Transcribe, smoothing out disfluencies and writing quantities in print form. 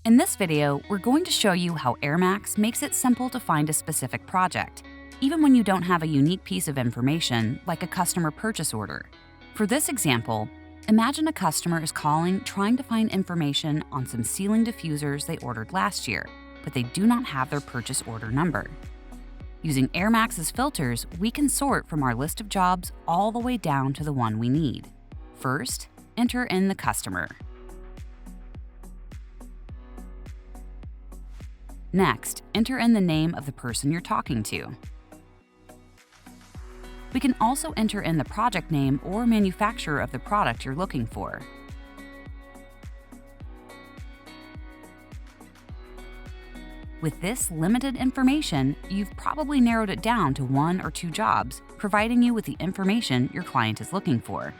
In this video, we're going to show you how AirMaxx makes it simple to find a specific project, even when you don't have a unique piece of information like a customer purchase order. For this example, imagine a customer is calling trying to find information on some ceiling diffusers they ordered last year, but they do not have their purchase order number. Using AirMaxx's filters, we can sort from our list of jobs all the way down to the one we need. First, enter in the customer. Next, enter in the name of the person you're talking to. We can also enter in the project name or manufacturer of the product you're looking for. With this limited information, you've probably narrowed it down to 1 or 2 jobs, providing you with the information your client is looking for.